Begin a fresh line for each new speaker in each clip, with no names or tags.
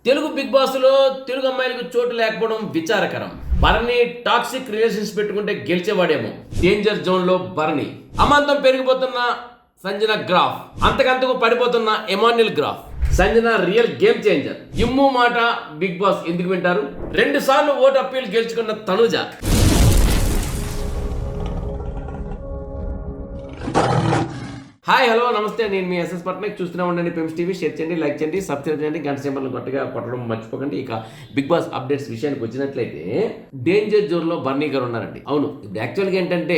Telugu big boss లో తెలుగు అమ్మాయిలకు చోటు లేకపోవడం విచారకరం. భరణి టాక్సిక్ రిలేషన్స్ పెట్టుకుంటే గెలిచేవాడేమో. డేంజర్ జోన్ లో భరణి. అమాంతం పెరిగిపోతున్న సంజన గ్రాఫ్, అంతకంతకు పడిపోతున్న Emmanuel graph. Sanjana real game changer. Immu మాట బిగ్ బాస్ ఎందుకు వింటారు? 2 సార్లు ఓటు అప్పీల్ గెలుచుకున్న తనుజ. హాయ్ హలో నమస్తే, నేను మీ ఎస్ఎస్ పట్నాయక్. చూస్తూనే ఉండండి పెమ్స్ టీవీ. షేర్ చేయండి, లైక్ చేయండి, సబ్స్క్రైబ్ చేయండి, గంట సింబల్ గట్టిగా కొట్టడం మర్చిపోకండి. ఇక బిగ్ బాస్ అప్డేట్స్ విషయానికి వచ్చినట్లయితే డేంజర్ జోన్ లో బర్నీ గారు ఉన్నారండి. అవును, ఇప్పుడు యాక్చువల్గా ఏంటంటే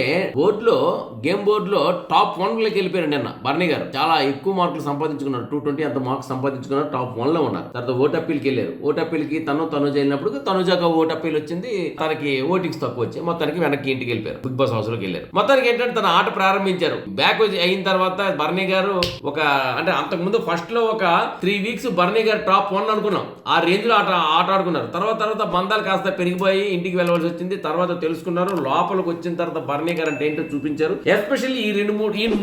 గేమ్ బోర్డ్ లో టాప్ 1 లోకి వెళ్ళిపోయారు నిన్న బర్నీ గారు. చాలా ఎక్కువ మార్కులు సంపాదించుకున్నారు, 220 అంత మార్క్స్ సంపాదించుకున్నారు, టాప్ 1 లో ఉన్నారు. తర్వాత ఓట్ అప్పీల్కి వెళ్ళారు. ఓట్ అప్పీల్కి తనుజ వెళ్ళినప్పుడు తనుజాగా ఓట్ అప్పీల్ వచ్చింది, తనకి ఓటింగ్స్ తక్కువ వచ్చాయి. మొత్తానికి వెనక్కి ఇంటికి వెళ్ళిపోయారు, బిగ్ బాస్ హౌస్ లోకి వెళ్ళారు. మొత్తానికి ఏంటంటే తన ఆట ప్రారంభించారు. బ్యాక్ అయిన తర్వాత బర్నీ గారు అంతకుముందు ఫస్ట్ లో ఒక 3 వీక్స్ బర్నీ గారు టాప్ 1 అనుకున్నాం. ఆ రేంజ్ లో ఆట ఆడుకున్నారు. తర్వాత బంధాలు కాస్త పెరిగిపోయి ఇంటికి వెళ్ళవలసి వచ్చింది. తర్వాత తెలుసుకున్నారు. లోపలికి వచ్చిన తర్వాత బర్నీ గారు అంటే ఏంటో చూపించారు. ఎస్పెషల్లీ ఈ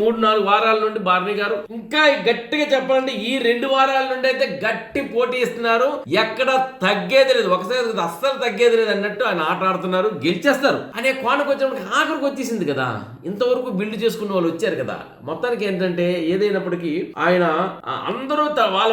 3-4 వారాల నుండి బర్నీ గారు ఇంకా గట్టిగా చెప్పాలంటే ఈ 2 వారాల నుండి అయితే గట్టి పోటీ ఇస్తున్నారు. ఎక్కడ తగ్గేది లేదు, ఒకసారి అస్సలు తగ్గేది లేదు అన్నట్టు ఆయన ఆట ఆడుతున్నారు. గెలిచేస్తారు అనే కోణకు వచ్చినప్పటికి ఆఖరికి వచ్చేసింది కదా. ఇంతవరకు బిల్డ్ చేసుకున్న వాళ్ళు వచ్చారు కదా. మొత్తానికి ఏంటంటే ఏదైనప్పటికీ ఆయన అందరూ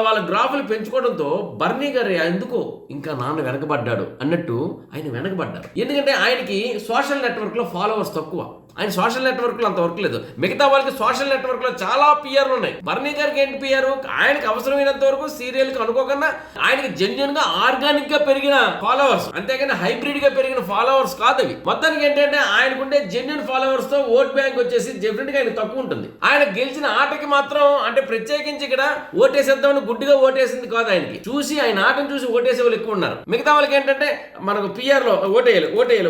వాళ్ళ గ్రాఫ్లు పెంచుకోవడంతో బర్నీ గారు ఎందుకో ఇంకా నాన్న వెనకబడ్డాడు అన్నట్టు ఆయన వెనకబడ్డారు. ఎందుకంటే ఆయనకి సోషల్ నెట్వర్క్ లో ఫాలోవర్స్ తక్కువ. ఆయన సోషల్ నెట్వర్క్ లో అంత వర్క్ లేదు. మిగతా వాళ్ళకి సోషల్ నెట్వర్క్ లో చాలా పిఆర్లు ఉన్నాయి. బర్నీ గారికి ఏంటి పిఆర్? ఆయనకి అవసరమైనంత వరకు సీరియల్ కి అనుకోకుండా ఆయనకి జెన్యున్ గా ఆర్గానిక్ గా పెరిగిన ఫాలోవర్స్, అంతేగాని హైబ్రిడ్ గా పెరిగిన ఫాలోవర్స్ కాదు అవి. మొత్తానికి ఏంటంటే ఆయనకుండే జెన్యున్ ఫాలోవర్స్ తో ఓట్ బ్యాంక్ వచ్చేసి డెఫినెట్ గా ఆయన తక్కువ ఉంటుంది. ఆయన గెలిచిన ఆటకి మాత్రం అంటే ప్రత్యేకించి ఇక్కడ ఓటేసేద్దామని గుడ్డిగా ఓటేసింది కాదు. ఆయనకి చూసి ఆయన ఆటను చూసి ఓటేసే వాళ్ళు ఎక్కువ ఉన్నారు. మిగతా వాళ్ళకి ఏంటంటే మనకు పిఆర్ లో ఓటేయాలి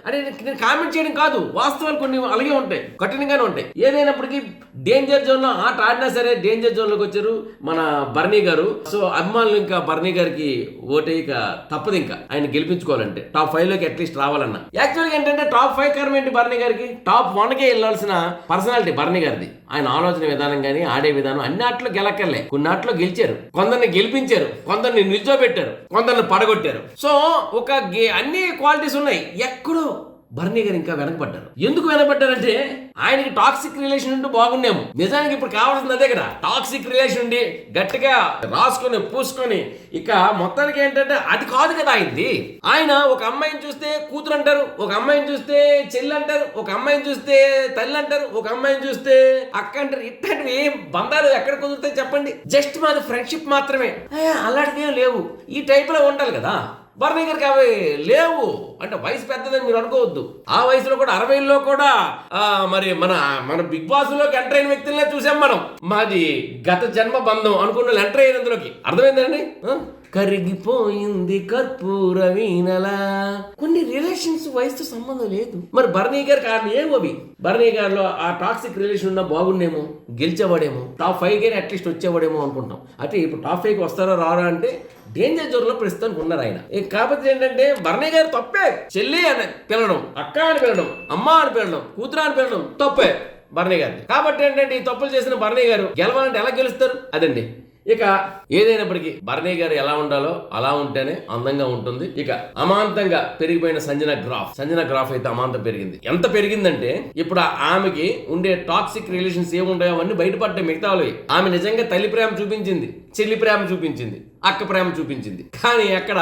అని నేను కామెంట్ చేయడం కాదు, వాస్తవాలు కొన్ని అలాగే ఉంటాయి, కఠినంగానే ఉంటాయి. ఏదైనప్పటికీ డేంజర్ జోన్ లో ఆట ఆడినా సరే డేంజర్ జోన్ లోకి వచ్చారు మన బర్నీ గారు. సో అభిమానులు ఇంకా బర్నీ గారికి ఓటేయక తప్పదు. ఇంకా ఆయన గెలిపించుకోవాలంటే టాప్ 5 లోకి అట్లీస్ట్ రావాలన్నా. యాక్చువల్గా ఏంటంటే టాప్ 5 కారణం ఏంటి? బర్నీ గారికి టాప్ 1 కే వెళ్ళాల్సిన పర్సనాలిటీ బర్నీ గారిది. ఆయన ఆలోచన విధానం కానీ ఆడే విధానం అన్ని ఆటలో గెలక్కర్లే. కొన్ని ఆటలో గెలిచారు, కొందరిని గెలిపించారు, కొందరిని నిల్చోబెట్టారు, కొందరిని పడగొట్టారు. సో అన్ని క్వాలిటీస్ ఉన్నాయి. ఎక్కడో బర్నీ గారు ఇంకా వెనకబడ్డారు. ఎందుకు వెనకబడ్డారంటే ఆయనకి టాక్సిక్ రిలేషన్ ఉంటే బాగుండేమో. నిజానికి ఇప్పుడు కావాల్సింది అదే కదా, టాక్సిక్ రిలేషన్ ఉండి గట్టిగా రాసుకొని పూసుకొని. ఇక మొత్తానికి ఏంటంటే అది కాదు కదా ఆయనది. ఆయన ఒక అమ్మాయిని చూస్తే కూతురు అంటారు, ఒక అమ్మాయిని చూస్తే చెల్లి అంటారు, ఒక అమ్మాయిని చూస్తే తల్లి అంటారు, ఒక అమ్మాయిని చూస్తే అక్క అంటారు. ఇట్లాంటివి ఏం బంధాలు ఎక్కడ కుదురుతాయి చెప్పండి? జస్ట్ మాది ఫ్రెండ్షిప్ మాత్రమే, అలాంటివి ఏం లేవు. ఈ టైప్ లో ఉండాలి కదా. బర్నీ గారికి అవి లేవు. అంటే వయసు పెద్దదని మీరు అనుకోవద్దు. ఆ వయసులో కూడా 60లో కూడా మరి మన బిగ్ బాస్ లోకి ఎంటర్ అయిన వ్యక్తులనే చూసాం మనం. మాది గత జన్మ బంధం అనుకున్న ఎంటర్ అయినందులోకి అర్థమైందండి. కరిగిపోయింది కర్పూర వీణలా. కొన్ని రిలేషన్స్ వయసుతో సంబంధం లేదు. మరి బర్నీ గారికి ఏమో అవి. బర్నీ గారిలో ఆ టాక్సిక్ రిలేషన్ ఉన్నా బాగుండేమో, గెలిచేవాడేమో, టాప్ 5 గారి అట్లీస్ట్ వచ్చేవాడేమో అనుకుంటాం. అయితే ఇప్పుడు టాప్ 5 వస్తారో రారా అంటే డేంజర్ జోన్ లో ప్రస్తుతానికి ఉన్నారు ఆయన. కాకపోతే ఏంటంటే బర్నీ గారు తప్పే. చెల్లి అని పిలవడం, అక్క అని పిలవడం, అమ్మ అని పిలవడం, కూతురు అని పిలవడం తప్పే బర్నీ గారిని. కాబట్టి ఏంటంటే ఈ తప్పులు చేసిన బర్నీ గారు గెలవాలంటే ఎలా గెలుస్తారు? అదండి. ఇక ఏదైనప్పటికీ బర్నీ గారు ఎలా ఉండాలో అలా ఉంటేనే అందంగా ఉంటుంది. ఇక అమాంతంగా పెరిగిపోయిన సంజన గ్రాఫ్ అయితే అమాంతం పెరిగింది. ఎంత పెరిగిందంటే ఇప్పుడు ఆమెకి ఉండే టాక్సిక్ రిలేషన్స్ ఏముంటాయో అవన్నీ బయటపడ్డాయి. మిగతా వాళ్ళవి ఆమె నిజంగా తల్లి ప్రేమ చూపించింది, చెల్లి ప్రేమ చూపించింది, అక్క ప్రేమ చూపించింది. కానీ అక్కడ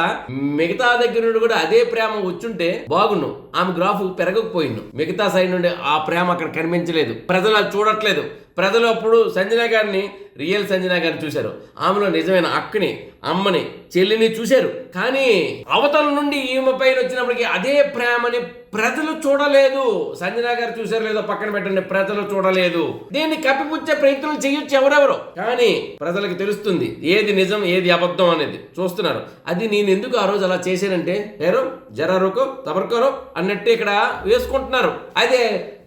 మిగతా దగ్గర నుండి కూడా అదే ప్రేమ వచ్చుంటే బాగుండు. ఆమె గ్రాఫ్ పెరగకపోయిండు. మిగతా సైడ్ నుండి ఆ ప్రేమ అక్కడ కనిపించలేదు. ప్రజలు అది చూడట్లేదు. ప్రజలు అప్పుడు సంజన గారిని, రియల్ సంజన గారిని చూశారు. ఆమెలో నిజమైన అక్కని, అమ్మని, చెల్లిని చూశారు. కానీ అవతల నుండి ఈమె పైన వచ్చినప్పటికీ అదే ప్రేమని ప్రజలు చూడలేదు. సంజన గారు చూశారు లేదో పక్కన పెట్టండి, ప్రజలు చూడలేదు. దీన్ని కప్పిపుచ్చే ప్రయత్నం చేయొచ్చు ఎవరెవరో, కానీ ప్రజలకు తెలుస్తుంది ఏది నిజం ఏది అబద్ధం అనేది చూస్తున్నారు. అది నేను ఎందుకు ఆ రోజు అలా చేశానంటే జరా రుకో తబర్కరో అన్నట్టు ఇక్కడ వేసుకుంటున్నారు. అదే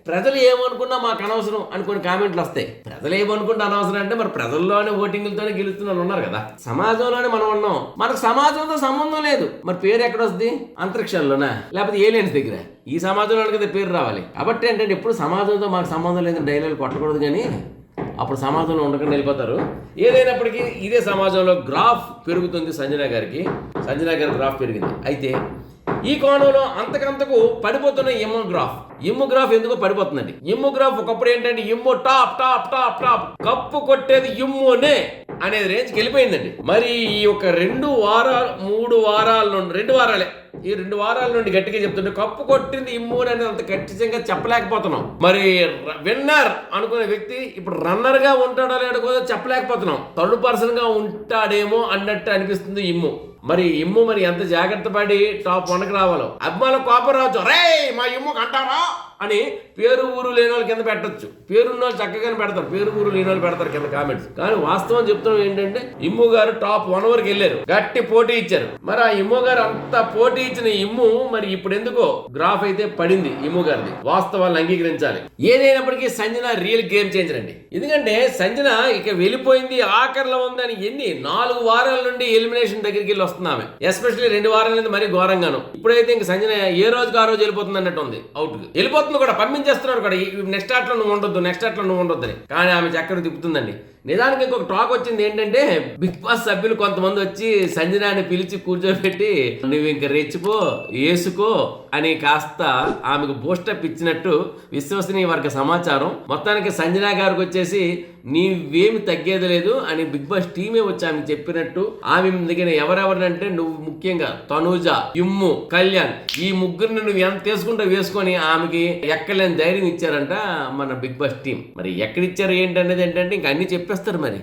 ప్రజలు ఏమనుకున్నా మాకు అనవసరం అనుకుని కామెంట్లు వస్తాయి. ప్రజలు ఏమనుకుంటే అనవసరం అంటే మరి ప్రజల్లోనే ఓటింగులతోనే గెలుస్తున్న ఉన్నారు కదా. సమాజంలోనే మనం ఉన్నాం, మనకు సమాజంతో సంబంధం లేదు. మరి పేరు ఎక్కడ వస్తుంది? అంతరిక్షంలోనా లేకపోతే ఏలియన్స్ దగ్గర? ఈ సమాజంలో కదా పేరు రావాలి. కాబట్టి ఏంటంటే ఎప్పుడు సమాజంతో మాకు సంబంధం లేదని డైలాగ్ కొట్టకూడదు. కానీ అప్పుడు సమాజంలో ఉండకుండా వెళ్ళిపోతారు. ఏదైనప్పటికీ ఇదే సమాజంలో గ్రాఫ్ పెరుగుతుంది. సంజన గారి గ్రాఫ్ పెరిగింది. అయితే ఈ కోణంలో అంతకంతకు పడిపోతున్న ఇమ్ము గ్రాఫ్ ఎందుకో పడిపోతుందండి. ఇమ్ము గ్రాఫ్ ఒకప్పుడు ఏంటంటే Immu top top top top cup కొట్టేది ఇమ్మునే అనేది రేంజ్కి వెళ్ళిపోయిందండి. మరి ఈ ఒక 2 వారాల నుండి గట్టిగా చెప్తుంటే కప్పు కొట్టింది ఇమ్ము అనేది అంత ఖచ్చితంగా చెప్పలేకపోతున్నాం. మరి విన్నర్ అనుకునే వ్యక్తి ఇప్పుడు రన్నర్ గా ఉంటాడో లేడో కూడా చెప్పలేకపోతున్నాం. థర్డ్ పర్సన్ గా ఉంటాడేమో అన్నట్టు అనిపిస్తుంది ఇమ్ము. మరి ఎంత జాగ్రత్త పడి టాప్ 1కి రావాలో. అభిమానులు కోపం రావచ్చు, రే మా ఇమ్ముకి అంటారా అని పేరు ఊరు లేని వాళ్ళు కింద పెట్టచ్చు. పేరున్న వాళ్ళు చక్కగానే పెడతారు, పేరు ఊరు లేని వాళ్ళు పెడతారు కింద కామెంట్స్. కానీ వాస్తవం చెప్తున్నాం ఏంటంటే ఇమ్ము గారు టాప్ 1 వరకు వెళ్ళారు, గట్టి పోటీ ఇచ్చారు. మరి ఆ ఇమ్ము గారు అంత పోటీ ఇచ్చిన ఇమ్ము మరి ఇప్పుడు ఎందుకో గ్రాఫ్ అయితే పడింది ఇమ్ము గారిది. వాస్తవాలను అంగీకరించాలి. ఏదైనప్పటికీ సంజన రియల్ గేమ్ చేంజర్ అండి. ఎందుకంటే సంజన ఇక వెళ్ళిపోయింది, ఆఖరిలో ఉందని 4 వారాల నుండి ఎలిమినేషన్ దగ్గరికి వెళ్ళి వస్తున్నామే. ఎస్పెషల్లీ 2 వారాల నుండి మరీ ఘోరంగాను. ఇప్పుడైతే ఇంక సంజన ఏ రోజుకి ఆ రోజు వెళ్ళిపోతుంది అన్నట్టు ఉంది. అవుట్ వెళ్ళిపోతుంది కూడా, పంపించేస్తున్నారు కూడా. నెక్స్ట్ స్టార్ట్లో నువ్వు ఉండొద్దని. కానీ ఆమె చక్కర తిప్పుతుందండి. నిజానికి ఇంకొక టాక్ వచ్చింది ఏంటంటే బిగ్ బాస్ సభ్యులు కొంతమంది వచ్చి సంజనాని పిలిచి కూర్చోబెట్టి నువ్వు ఇంక రెచ్చిపో ఏసుకో అని కాస్త ఆమెకు బూస్టప్ ఇచ్చినట్టు విశ్వసనీయ వర్గ సమాచారం. మొత్తానికి సంజన గారికి వచ్చేసి నీవేమి తగ్గేది లేదు అని బిగ్ బాస్ టీమే వచ్చి ఆమె చెప్పినట్టు. ఆమె దగ్గర ఎవరెవరినంటే నువ్వు ముఖ్యంగా తనూజ, ఇమ్ము, కళ్యాణ్ ఈ ముగ్గురిని నువ్వు ఎంత తీసుకుంటావు వేసుకొని ఆమెకి ఎక్కలేని ధైర్యం ఇచ్చారంట మన బిగ్ బాస్ టీం. మరి ఎక్కడిచ్చారు ఏంటనేది ఏంటంటే ఇంక అన్ని చెప్పేస్తారు. మరి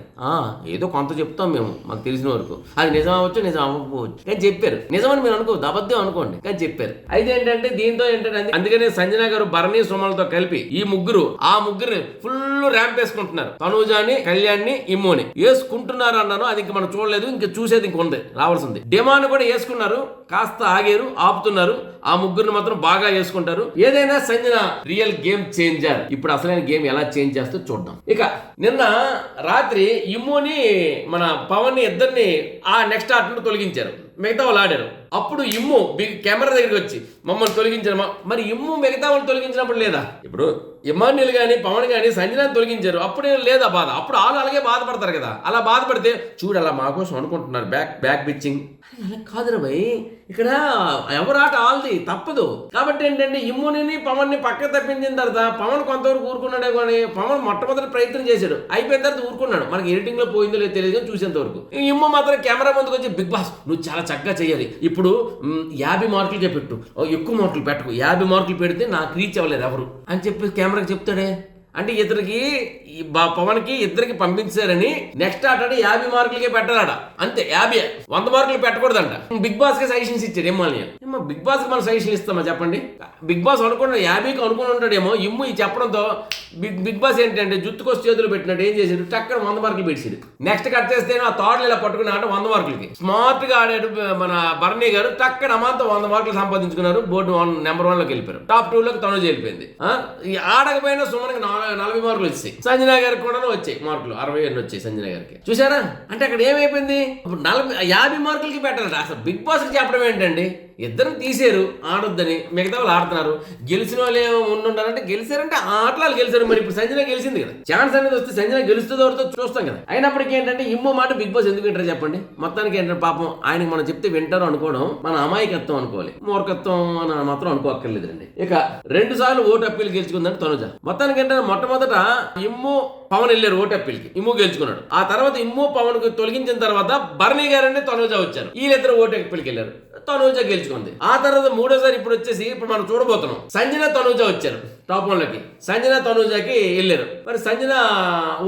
ఏదో కొంత చెప్తాం మేము, మాకు తెలిసిన వరకు. అది నిజం అవ్వచ్చు, నిజం అవ్వకపోవచ్చు, కానీ చెప్పారు. నిజమని మీరు అనుకోవద్దు, అబద్ధం అనుకోండి, కానీ చెప్పారు. అయితే ఏంటంటే దీంతో ఏంటంటే అందుకనే సంజన గారు భరణి సుమలతో కలిపి ఈ ఆ ముగ్గురిని ఫుల్ ర్యాంప్ వేసుకుంటున్నారు. తనూజాని, కళ్యాణ్ని, ఇమ్ముని వేసుకుంటున్నారు అన్నాను. అది ఇంక మనం చూడలేదు, ఇంక చూసేది ఇంక ఉంది, రావాల్సింది. డిమాండ్ కూడా వేసుకున్నారు, కాస్త ఆగారు, ఆపుతున్నారు. ఆ ముగ్గురిని మాత్రం బాగా వేసుకుంటారు. ఏదైనా సంజన రియల్ గేమ్ చేంజర్. ఇప్పుడు అసలైన గేమ్ ఎలా చేంజ్ చేస్తూ చూద్దాం. ఇక నిన్న రాత్రి ఇమ్ముని మన పవన్ ని ఇద్దరిని ఆ నెక్స్ట్ ఆర్ట్ నుండి తొలగించారు. మిగతా వాళ్ళు ఆడారు. అప్పుడు ఇమ్ము కెమెరా దగ్గరికి వచ్చి మమ్మల్ని తొలగించారు. మరి ఇమ్ము మిగతా వాళ్ళు తొలగించినప్పుడు లేదా? ఇప్పుడు ఇమాన్యుల్ కానీ పవన్ కానీ సంజనాన్ని తొలగించారు, అప్పుడే లేదా బాధ? అప్పుడు వాళ్ళు అలాగే బాధపడతారు కదా. అలా బాధపడితే చూడు అలా మా కోసం అనుకుంటున్నారు బ్యాక్ బిచ్చింగ్. అలా కాదురా భయ్, ఇక్కడ ఎవరాట ఆల్ది తప్పదు. కాబట్టి ఏంటంటే ఇమ్ముని పవన్ ని పక్క తప్పించిన తర్వాత పవన్ కొంతవరకు ఊరుకున్నాడే, కానీ పవన్ మొట్టమొదటి ప్రయత్నం చేశాడు, అయిపోయిన తర్వాత ఊరుకున్నాడు. మనకి ఎడిటింగ్ లో పోయిందో లేదో తెలియదు, చూసేంత వరకు. ఇమ్ము మాత్రం కెమెరా ముందుకు వచ్చి బిగ్ బాస్ నువ్వు చాలా చక్కగా చేయాలి, ఇప్పుడు 50 మార్కులకే పెట్టు, ఎక్కువ మార్కులు పెట్టకు, 50 మార్కులు పెడితే నాకు రీచ్ అవ్వలేదు ఎవరు అని చెప్పి కెమెరాకి చెప్తాడే. అంటే ఇద్దరికి పవన్కి ఇద్దరికి పంపించారని నెక్స్ట్ ఆట 50 మార్కులకే పెట్టాలట. అంతే, 100 మార్కులు పెట్టకూడదంట. బిగ్ బాస్ కి సజెషన్స్ ఇచ్చాడు ఇమ్మాని. బిగ్ బాస్ కి మనం సజెషన్ ఇస్తామా చెప్పండి? బిగ్ బాస్ అనుకున్న 50కి అనుకుని ఉంటాడేమో. ఇమ్ము ఈ చెప్పడంతో బిగ్ బాస్ ఏంటంటే జుత్తుకొచ్చి చేతులు పెట్టినట్టు ఏం చేశాడు, టక్కన 100 మార్కులు పెట్టాడు. నెక్స్ట్ కట్ చేస్తే ఆ థాడ్లు ఇలా పట్టుకుని ఆట 100 మార్కులకి స్మార్ట్ గా ఆడాడు మన భరణి గారు. టక్కన అమాంతం 100 మార్కులు సంపాదించుకున్నారు. బోర్డు నెంబర్ 1 లోకి వెళ్ళిపోయారు. టాప్ 2 లోకి తనుజ వెళ్ళిపోయింది. ఆడకపోయినా సుమన్కి 40 మార్కులు వచ్చాయి. సంజన గారికి కూడా వచ్చాయి మార్కులు, 60 వచ్చాయి సంజన గారికి. చూసారా? అంటే అక్కడ ఏమైపోయింది, 50 మార్కులకి పెట్టాలట. అసలు బిగ్ బాస్ కి చెప్పడం ఏంటండి, ఇద్దరు తీసారు ఆడొద్దని, మిగతా వాళ్ళు ఆడుతున్నారు. గెలిచిన వాళ్ళు ఉండాలంటే గెలిచారంటే ఆ ఆటలు గెలిచారు. మరి ఇప్పుడు సంజన గెలిచింది కదా, ఛాన్స్ అనేది వస్తే సంజన గెలుస్తుందో చూస్తాం కదా. అయినప్పటికీ ఏంటంటే ఇమ్మో మాట బిగ్ బాస్ ఎందుకు వింటారు చెప్పండి? మొత్తానికి ఏంటంటే పాపం ఆయనకి మనం చెప్తే వింటారు అనుకోవడం మన అమాయకత్వం అనుకోవాలి, మూర్ఖత్వం అని మాత్రం అనుకోక్కర్లేదండి. ఇక 2 సార్లు ఓటు అప్పీలు గెలుచుకుందంటే తనుజ. మొత్తానికి ఏంటంటే మొట్టమొదట ఇమ్ము పవన్ వెళ్ళారు ఓటు అప్పీల్కి, ఇమ్ము గెలుచుకున్నాడు. ఆ తర్వాత ఇమ్ము పవన్ కు తొలగించిన తర్వాత భరణి గారండి తనుజ వచ్చారు. వీళ్ళిద్దరు ఓటు అప్పీల్కి వెళ్ళారు, తనుజ గెలుచుకుంది. ఆ తర్వాత 3ఓసారి ఇప్పుడు మనం చూడబోతున్నాం సంజన తనుజ వచ్చారు టాప్ 1 లోకి. సంజన తనుజకి వెళ్ళారు. మరి సంజన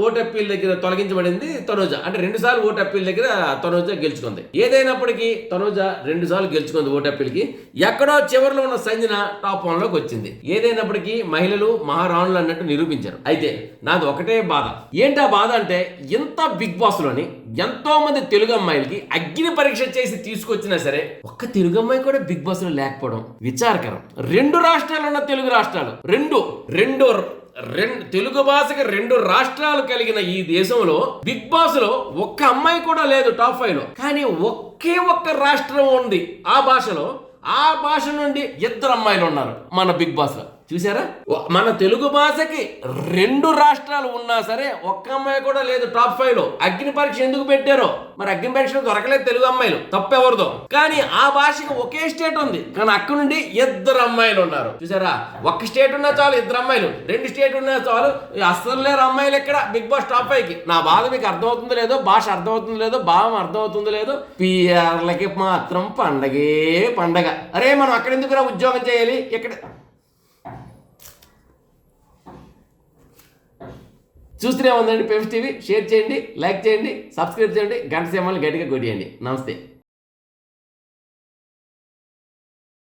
ఓటు అప్పీల్ దగ్గర తొలగించబడింది తనుజ. అంటే 2 సార్లు ఓటు అప్పీల్ దగ్గర తనుజ గెలుచుకుంది. ఏదైనప్పటికీ తనుజ 2 సార్లు గెలుచుకుంది ఓటు అప్పీల్కి. ఎక్కడో చివరిలో ఉన్న సంజన టాప్ 1 లోకి వచ్చింది. ఏదైనప్పటికీ మహిళలు మహారాణులు అన్నట్టు నిరూపించారు. అయితే నాది ఒకటే బాధ. ఏంటా బాధ అంటే, ఇంత బిగ్ బాస్ లోని ఎంతో మంది తెలుగు అమ్మాయిలకి అగ్ని పరీక్ష చేసి తీసుకొచ్చినా సరే ఒక్క తెలుగు అమ్మాయి కూడా బిగ్ బాస్ లో లేకపోవడం విచారకరం. 2 రాష్ట్రాలు ఉన్న తెలుగు రాష్ట్రాలు, రెండు తెలుగు భాషకి 2 రాష్ట్రాలు కలిగిన ఈ దేశంలో బిగ్ బాస్ లో ఒక్క అమ్మాయి కూడా లేదు టాప్ 5 లో. కానీ ఒక్క రాష్ట్రం ఉంది ఆ భాషలో, ఆ భాష నుండి 2 అమ్మాయిలు ఉన్నారు మన బిగ్ బాస్ లో. చూసారా? మన తెలుగు భాషకి 2 రాష్ట్రాలు ఉన్నా సరే ఒక్క అమ్మాయి కూడా లేదు టాప్ 5 లో. అగ్ని పరీక్ష ఎందుకు పెట్టారో మరి, అగ్ని పరీక్షలో దొరకలేదు తెలుగు అమ్మాయిలు, తప్పెవరిదో. కానీ ఆ భాషకి ఒకే స్టేట్ ఉంది, కానీ అక్కడ నుండి 2 అమ్మాయిలు ఉన్నారు. చూసారా? ఒక్క స్టేట్ ఉన్నా చాలు 2 అమ్మాయిలు, 2 స్టేట్ ఉన్నా చాలు అస్సలు లేరు అమ్మాయిలు ఇక్కడ బిగ్ బాస్ టాప్ 5 కి. నా బాధ మీకు అర్థమవుతుందో లేదో, భాష అర్థమవుతుందో లేదో, భావం అర్థమవుతుందో లేదో. పిఆర్లకి మాత్రం పండగే పండగ. అరే మనం అక్కడ ఎందుకు ఉద్యోగం చేయాలి, ఇక్కడ చూస్తూనే ఉందండి పెమ్స్ టీవీ. షేర్ చేయండి, లైక్ చేయండి, సబ్స్క్రైబ్ చేయండి, గంట సింబల్ని గట్టిగా కొట్టేయండి. నమస్తే.